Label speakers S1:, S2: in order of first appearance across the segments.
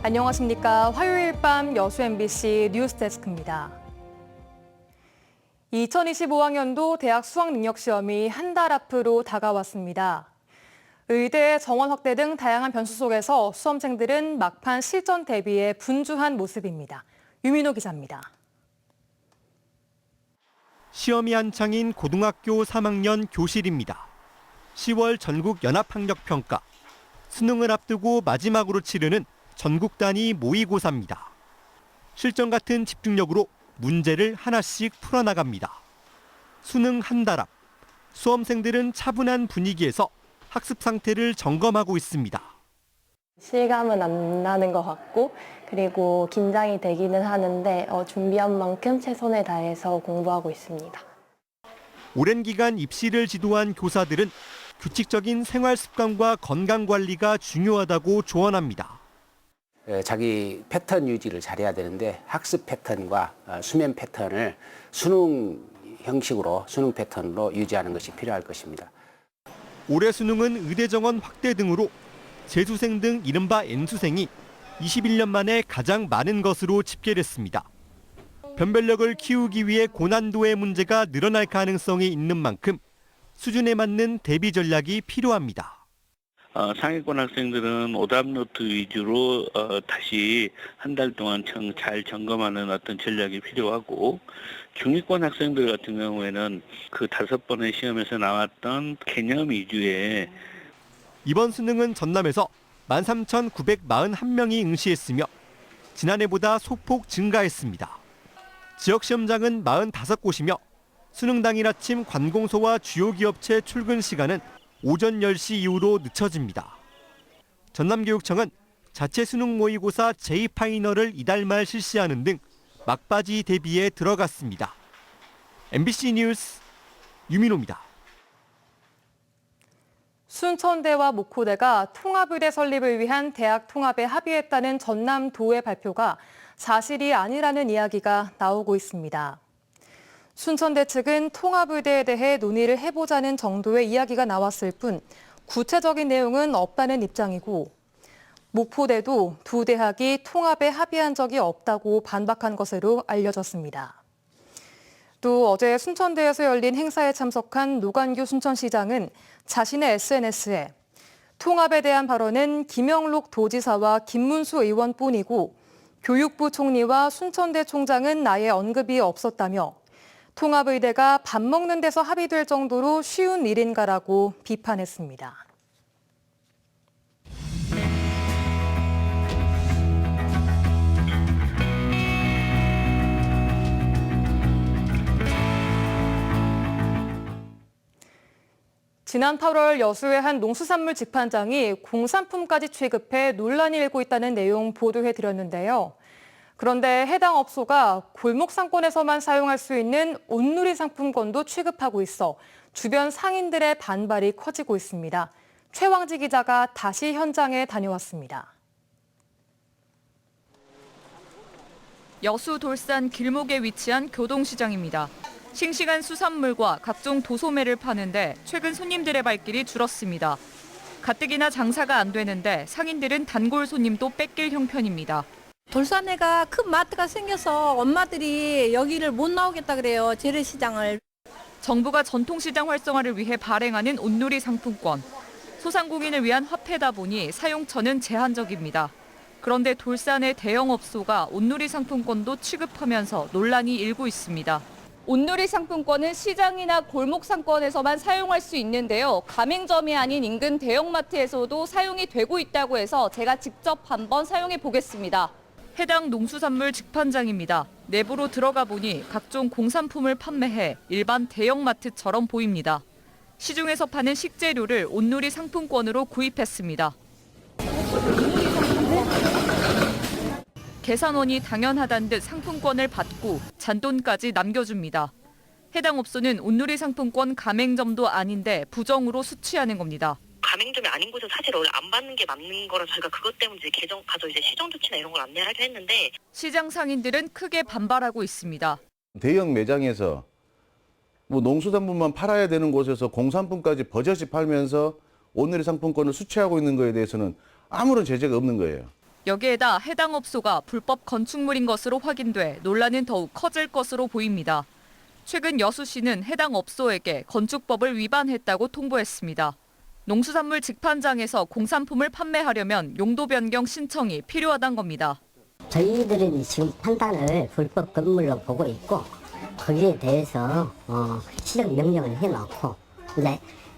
S1: 안녕하십니까. 화요일 밤 여수 MBC 뉴스데스크입니다. 2025학년도 대학 수학능력시험이 한 달 앞으로 다가왔습니다. 의대 정원 확대 등 다양한 변수 속에서 수험생들은 막판 실전 대비에 분주한 모습입니다. 유민호 기자입니다.
S2: 시험이 한창인 고등학교 3학년 교실입니다. 10월 전국 연합학력평가. 수능을 앞두고 마지막으로 치르는 전국 단위 모의고사입니다. 실전 같은 집중력으로 문제를 하나씩 풀어나갑니다. 수능 한 달 앞, 수험생들은 차분한 분위기에서 학습 상태를 점검하고 있습니다.
S3: 실감은 안 나는 것 같고 그리고 긴장이 되기는 하는데 준비한 만큼 최선을 다해서 공부하고 있습니다.
S2: 오랜 기간 입시를 지도한 교사들은 규칙적인 생활 습관과 건강 관리가 중요하다고 조언합니다.
S4: 자기 패턴 유지를 잘해야 되는데 학습 패턴과 수면 패턴을 수능 형식으로, 수능 패턴으로 유지하는 것이 필요할 것입니다.
S2: 올해 수능은 의대 정원 확대 등으로 재수생 등 이른바 N수생이 21년 만에 가장 많은 것으로 집계됐습니다. 변별력을 키우기 위해 고난도의 문제가 늘어날 가능성이 있는 만큼 수준에 맞는 대비 전략이 필요합니다.
S5: 상위권 학생들은 오답노트 위주로 다시 한 달 동안 잘 점검하는 어떤 전략이 필요하고, 중위권 학생들 같은 경우에는 그 5번의 시험에서 나왔던 개념 위주의
S2: 이번 수능은 전남에서 13,941명이 응시했으며 지난해보다 소폭 증가했습니다. 지역 시험장은 45곳이며 수능 당일 아침 관공서와 주요 기업체 출근 시간은 오전 10시 이후로 늦춰집니다. 전남교육청은 자체 수능 모의고사 제2파이널을 이달 말 실시하는 등 막바지 대비에 들어갔습니다. MBC 뉴스 유민호입니다.
S1: 순천대와 목포대가 통합의대 설립을 위한 대학 통합에 합의했다는 전남도의 발표가 사실이 아니라는 이야기가 나오고 있습니다. 순천대 측은 통합의대에 대해 논의를 해보자는 정도의 이야기가 나왔을 뿐 구체적인 내용은 없다는 입장이고, 목포대도 두 대학이 통합에 합의한 적이 없다고 반박한 것으로 알려졌습니다. 또 어제 순천대에서 열린 행사에 참석한 노관규 순천시장은 자신의 SNS에 통합에 대한 발언은 김영록 도지사와 김문수 의원뿐이고 교육부 총리와 순천대 총장은 나의 언급이 없었다며 통합의대가 밥 먹는 데서 합의될 정도로 쉬운 일인가라고 비판했습니다. 지난 8월 여수의 한 농수산물 직판장이 공산품까지 취급해 논란이 일고 있다는 내용 보도해드렸는데요. 그런데 해당 업소가 골목 상권에서만 사용할 수 있는 온누리 상품권도 취급하고 있어 주변 상인들의 반발이 커지고 있습니다. 최왕지 기자가 다시 현장에 다녀왔습니다.
S6: 여수 돌산 길목에 위치한 교동시장입니다. 싱싱한 수산물과 각종 도소매를 파는데 최근 손님들의 발길이 줄었습니다. 가뜩이나 장사가 안 되는데 상인들은 단골 손님도 뺏길 형편입니다.
S7: 돌산에가 큰 마트가 생겨서 엄마들이 여기를 못 나오겠다 그래요, 재래시장을.
S6: 정부가 전통시장 활성화를 위해 발행하는 온누리 상품권. 소상공인을 위한 화폐다 보니 사용처는 제한적입니다. 그런데 돌산의 대형업소가 온누리 상품권도 취급하면서 논란이 일고 있습니다. 온누리 상품권은 시장이나 골목 상권에서만 사용할 수 있는데요. 가맹점이 아닌 인근 대형마트에서도 사용이 되고 있다고 해서 제가 직접 한번 사용해 보겠습니다. 해당 농수산물 직판장입니다. 내부로 들어가 보니 각종 공산품을 판매해 일반 대형마트처럼 보입니다. 시중에서 파는 식재료를 온누리 상품권으로 구입했습니다. 계산원이 당연하다는 듯 상품권을 받고 잔돈까지 남겨줍니다. 해당 업소는 온누리 상품권 가맹점도 아닌데 부정으로 수취하는 겁니다.
S8: 가맹점이 아닌 곳에서 사실 원래 안 받는 게 맞는 거라 저희가 그것 때문에 이제 계정 가서 이제 시정 조치나 이런 걸 안내하려 했는데
S6: 시장 상인들은 크게 반발하고 있습니다.
S9: 대형 매장에서 농수산물만 팔아야 되는 곳에서 공산품까지 버젓이 팔면서 온누리 상품권을 수취하고 있는 거에 대해서는 아무런 제재가 없는 거예요.
S6: 여기에다 해당 업소가 불법 건축물인 것으로 확인돼 논란은 더욱 커질 것으로 보입니다. 최근 여수시는 해당 업소에게 건축법을 위반했다고 통보했습니다. 농수산물 직판장에서 공산품을 판매하려면 용도 변경 신청이 필요하단 겁니다.
S10: 저희들은 지금 판단을 불법 건물로 보고 있고 거기에 대해서 시정 명령을 해놓고 이제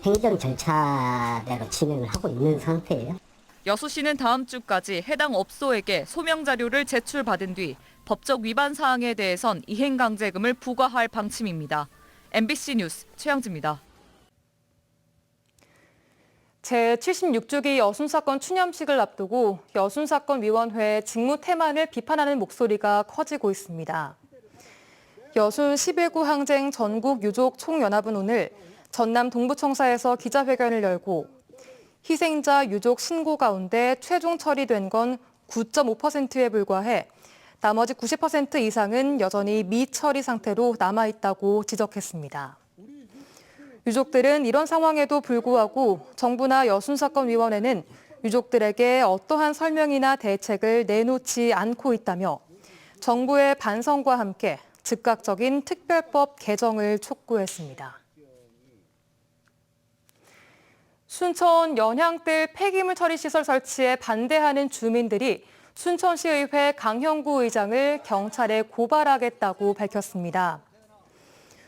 S10: 행정 절차대로 진행을 하고 있는 상태예요.
S6: 여수시는 다음 주까지 해당 업소에게 소명 자료를 제출받은 뒤 법적 위반 사항에 대해선 이행강제금을 부과할 방침입니다. MBC 뉴스 최양지입니다.
S1: 제76주기 여순사건 추념식을 앞두고 여순사건위원회 직무태만을 비판하는 목소리가 커지고 있습니다. 여순 11구 항쟁 전국유족총연합은 오늘 전남 동부청사에서 기자회견을 열고 희생자 유족 신고 가운데 최종 처리된 건 9.5%에 불과해 나머지 90% 이상은 여전히 미처리 상태로 남아있다고 지적했습니다. 유족들은 이런 상황에도 불구하고 정부나 여순사건위원회는 유족들에게 어떠한 설명이나 대책을 내놓지 않고 있다며 정부의 반성과 함께 즉각적인 특별법 개정을 촉구했습니다. 순천 연향뜰 폐기물 처리 시설 설치에 반대하는 주민들이 순천시의회 강형구 의장을 경찰에 고발하겠다고 밝혔습니다.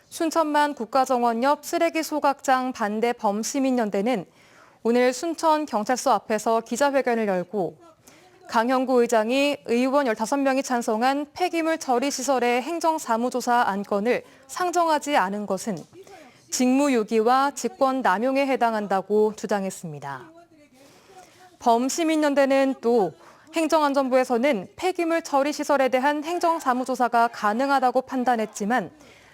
S1: 순천만 국가정원 옆 쓰레기 소각장 반대 범시민연대는 오늘 순천경찰서 앞에서 기자회견을 열고 강형구 의장이 의원 15명이 찬성한 폐기물 처리 시설의 행정사무조사 안건을 상정하지 않은 것은 직무유기와 직권남용에 해당한다고 주장했습니다. 범시민연대는 또 행정안전부에서는 폐기물 처리 시설에 대한 행정사무조사가 가능하다고 판단했지만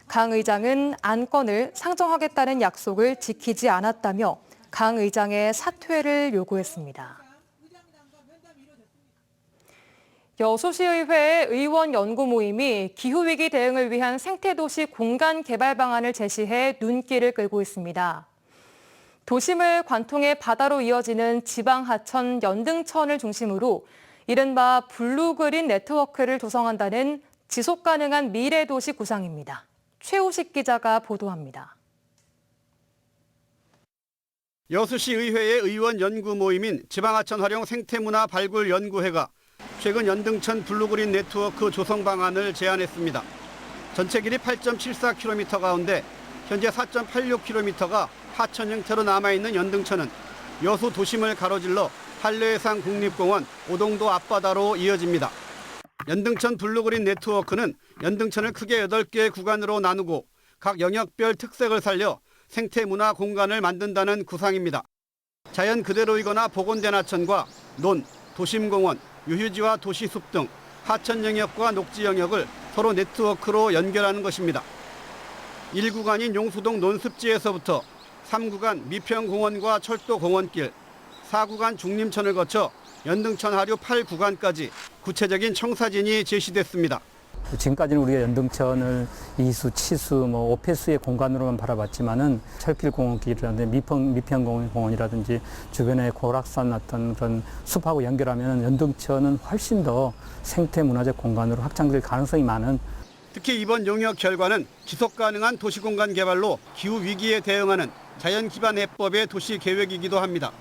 S1: 강 의장은 안건을 상정하겠다는 약속을 지키지 않았다며 강 의장의 사퇴를 요구했습니다. 여수시의회의 의원 연구 모임이 기후위기 대응을 위한 생태도시 공간 개발 방안을 제시해 눈길을 끌고 있습니다. 도심을 관통해 바다로 이어지는 지방 하천 연등천을 중심으로 이른바 블루그린 네트워크를 조성한다는 지속가능한 미래도시 구상입니다. 최우식 기자가 보도합니다.
S11: 여수시 의회의 의원 연구 모임인 지방하천 활용 생태문화 발굴 연구회가 최근 연등천 블루그린 네트워크 조성 방안을 제안했습니다. 전체 길이 8.74km 가운데 현재 4.86km가 하천 형태로 남아있는 연등천은 여수 도심을 가로질러 한려해상 국립공원 오동도 앞바다로 이어집니다. 연등천 블루그린 네트워크는 연등천을 크게 8개의 구간으로 나누고 각 영역별 특색을 살려 생태문화 공간을 만든다는 구상입니다. 자연 그대로이거나 복원된 하천과 논, 도심공원, 유휴지와 도시숲 등 하천 영역과 녹지 영역을 서로 네트워크로 연결하는 것입니다. 1구간인 용수동 논습지에서부터 3구간 미평공원과 철도공원길, 4구간 중림천을 거쳐 연등천 하류 8구간까지 구체적인 청사진이 제시됐습니다.
S12: 지금까지는 우리가 연등천을 이수, 치수, 오폐수의 공간으로만 바라봤지만은 철길 공원길이라든지 미평공원이라든지 주변의 고락산 어떤 그런 숲하고 연결하면 연등천은 훨씬 더 생태 문화적 공간으로 확장될 가능성이 많은.
S11: 특히 이번 용역 결과는 지속 가능한 도시공간 개발로 기후 위기에 대응하는 자연 기반 해법의 도시 계획이기도 합니다.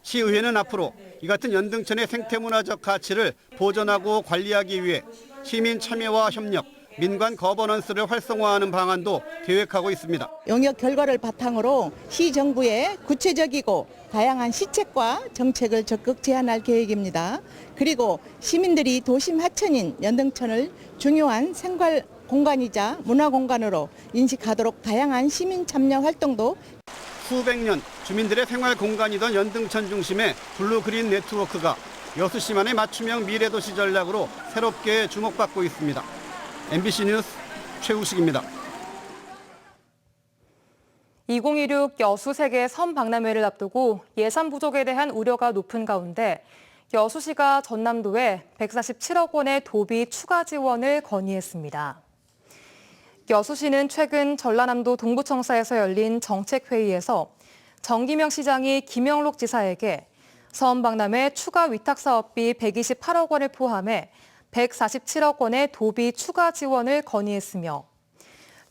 S11: 시의회는 앞으로 이 같은 연등천의 생태문화적 가치를 보존하고 관리하기 위해 시민 참여와 협력, 민관 거버넌스를 활성화하는 방안도 계획하고 있습니다.
S13: 용역 결과를 바탕으로 시정부의 구체적이고 다양한 시책과 정책을 적극 제안할 계획입니다. 그리고 시민들이 도심 하천인 연등천을 중요한 생활 공간이자 문화 공간으로 인식하도록 다양한 시민 참여 활동도
S11: 수백 년 주민들의 생활 공간이던 연등천 중심의 블루그린 네트워크가 여수시만의 맞춤형 미래도시 전략으로 새롭게 주목받고 있습니다. MBC 뉴스 최우식입니다.
S1: 2026 여수세계 선박람회를 앞두고 예산 부족에 대한 우려가 높은 가운데 여수시가 전남도에 147억 원의 도비 추가 지원을 건의했습니다. 여수시는 최근 전라남도 동부청사에서 열린 정책회의에서 정기명 시장이 김영록 지사에게 서원박람회 추가 위탁 사업비 128억 원을 포함해 147억 원의 도비 추가 지원을 건의했으며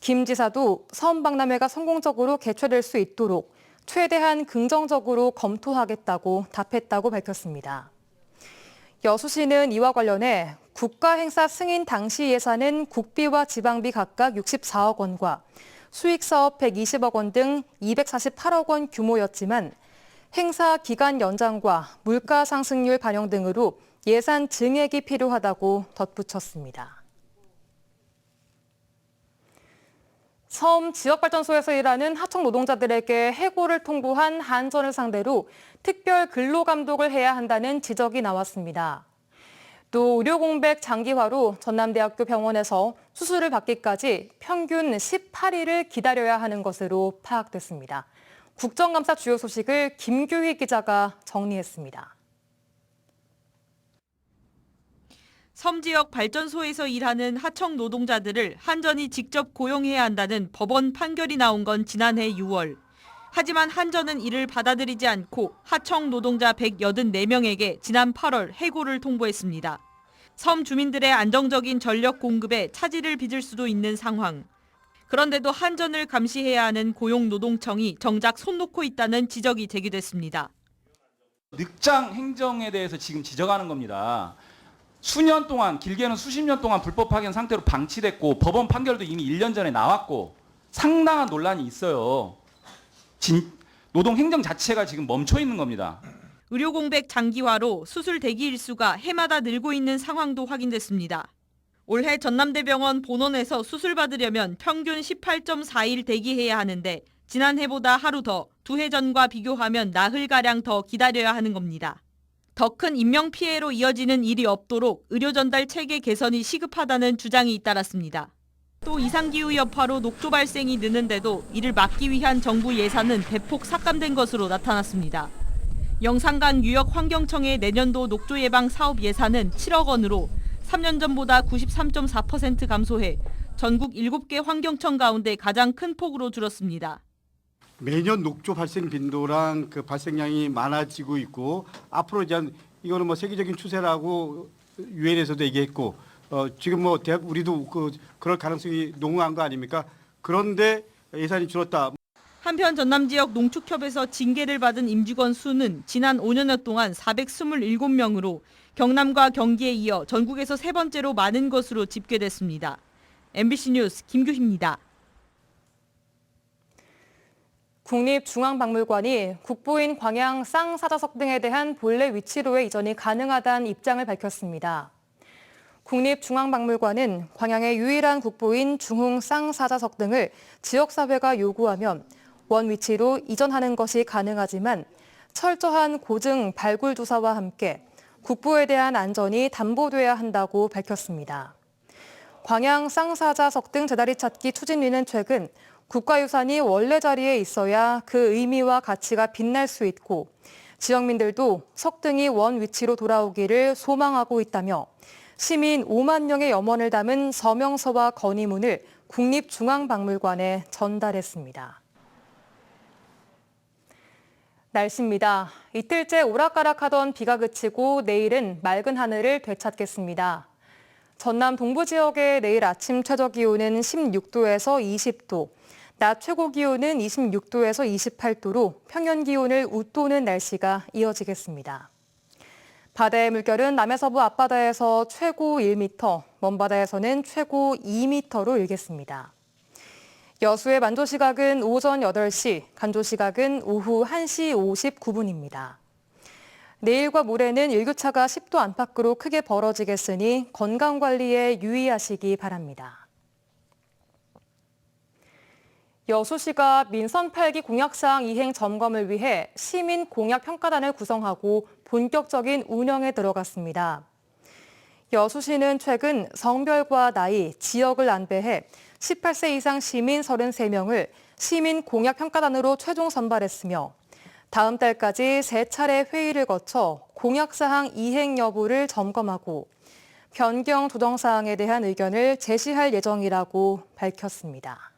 S1: 김 지사도 서원박람회가 성공적으로 개최될 수 있도록 최대한 긍정적으로 검토하겠다고 답했다고 밝혔습니다. 여수시는 이와 관련해 국가행사 승인 당시 예산은 국비와 지방비 각각 64억 원과 수익사업 120억 원 등 248억 원 규모였지만 행사 기간 연장과 물가 상승률 반영 등으로 예산 증액이 필요하다고 덧붙였습니다. 섬 지역발전소에서 일하는 하청 노동자들에게 해고를 통보한 한전을 상대로 특별 근로감독을 해야 한다는 지적이 나왔습니다. 또 의료공백 장기화로 전남대학교 병원에서 수술을 받기까지 평균 18일을 기다려야 하는 것으로 파악됐습니다. 국정감사 주요 소식을 김규희 기자가 정리했습니다.
S6: 섬 지역 발전소에서 일하는 하청 노동자들을 한전이 직접 고용해야 한다는 법원 판결이 나온 건 지난해 6월. 하지만 한전은 이를 받아들이지 않고 하청 노동자 184명에게 지난 8월 해고를 통보했습니다. 섬 주민들의 안정적인 전력 공급에 차질을 빚을 수도 있는 상황. 그런데도 한전을 감시해야 하는 고용노동청이 정작 손 놓고 있다는 지적이 제기됐습니다.
S14: 늑장 행정에 대해서 지금 지적하는 겁니다. 수년 동안, 길게는 수십 년 동안 불법 파견 상태로 방치됐고 법원 판결도 이미 1년 전에 나왔고 상당한 논란이 있어요. 노동 행정 자체가 지금 멈춰 있는 겁니다.
S6: 의료공백 장기화로 수술 대기 일수가 해마다 늘고 있는 상황도 확인됐습니다. 올해 전남대병원 본원에서 수술 받으려면 평균 18.4일 대기해야 하는데 지난해보다 하루 더, 2해 전과 비교하면 나흘가량 더 기다려야 하는 겁니다. 더 큰 인명피해로 이어지는 일이 없도록 의료 전달 체계 개선이 시급하다는 주장이 잇따랐습니다. 또 이상기후 여파로 녹조 발생이 느는데도 이를 막기 위한 정부 예산은 대폭 삭감된 것으로 나타났습니다. 영산강 유역환경청의 내년도 녹조 예방 사업 예산은 7억 원으로 3년 전보다 93.4% 감소해 전국 7개 환경청 가운데 가장 큰 폭으로 줄었습니다.
S15: 매년 녹조 발생 빈도랑 그 발생량이 많아지고 있고 앞으로 이제 이거는 뭐 세계적인 추세라고 유엔에서도 얘기했고 지금 뭐 우리도 그럴 가능성이 농후한 거 아닙니까? 그런데 예산이 줄었다.
S6: 한편 전남 지역 농축협에서 징계를 받은 임직원 수는 지난 5년여 동안 427명으로 경남과 경기에 이어 전국에서 세 번째로 많은 것으로 집계됐습니다. MBC 뉴스 김규희입니다.
S1: 국립중앙박물관이 국보인 광양 쌍사자석 등에 대한 본래 위치로의 이전이 가능하다는 입장을 밝혔습니다. 국립중앙박물관은 광양의 유일한 국보인 중흥 쌍사자석 등을 지역사회가 요구하면 원 위치로 이전하는 것이 가능하지만 철저한 고증 발굴 조사와 함께 국보에 대한 안전이 담보돼야 한다고 밝혔습니다. 광양 쌍사자석 등 제자리 찾기 추진위는 최근 국가유산이 원래 자리에 있어야 그 의미와 가치가 빛날 수 있고 지역민들도 석등이 원 위치로 돌아오기를 소망하고 있다며 시민 5만 명의 염원을 담은 서명서와 건의문을 국립중앙박물관에 전달했습니다. 날씨입니다. 이틀째 오락가락하던 비가 그치고 내일은 맑은 하늘을 되찾겠습니다. 전남 동부 지역의 내일 아침 최저 기온은 16도에서 20도, 낮 최고 기온은 26도에서 28도로 평년 기온을 웃도는 날씨가 이어지겠습니다. 바다의 물결은 남해서부 앞바다에서 최고 1m, 먼바다에서는 최고 2m로 일겠습니다. 여수의 만조시각은 오전 8시, 간조시각은 오후 1시 59분입니다. 내일과 모레는 일교차가 10도 안팎으로 크게 벌어지겠으니 건강관리에 유의하시기 바랍니다. 여수시가 민선 8기 공약사항 이행 점검을 위해 시민 공약평가단을 구성하고 본격적인 운영에 들어갔습니다. 여수시는 최근 성별과 나이, 지역을 안배해 18세 이상 시민 33명을 시민 공약평가단으로 최종 선발했으며 다음 달까지 3차례 회의를 거쳐 공약사항 이행 여부를 점검하고 변경 조정 사항에 대한 의견을 제시할 예정이라고 밝혔습니다.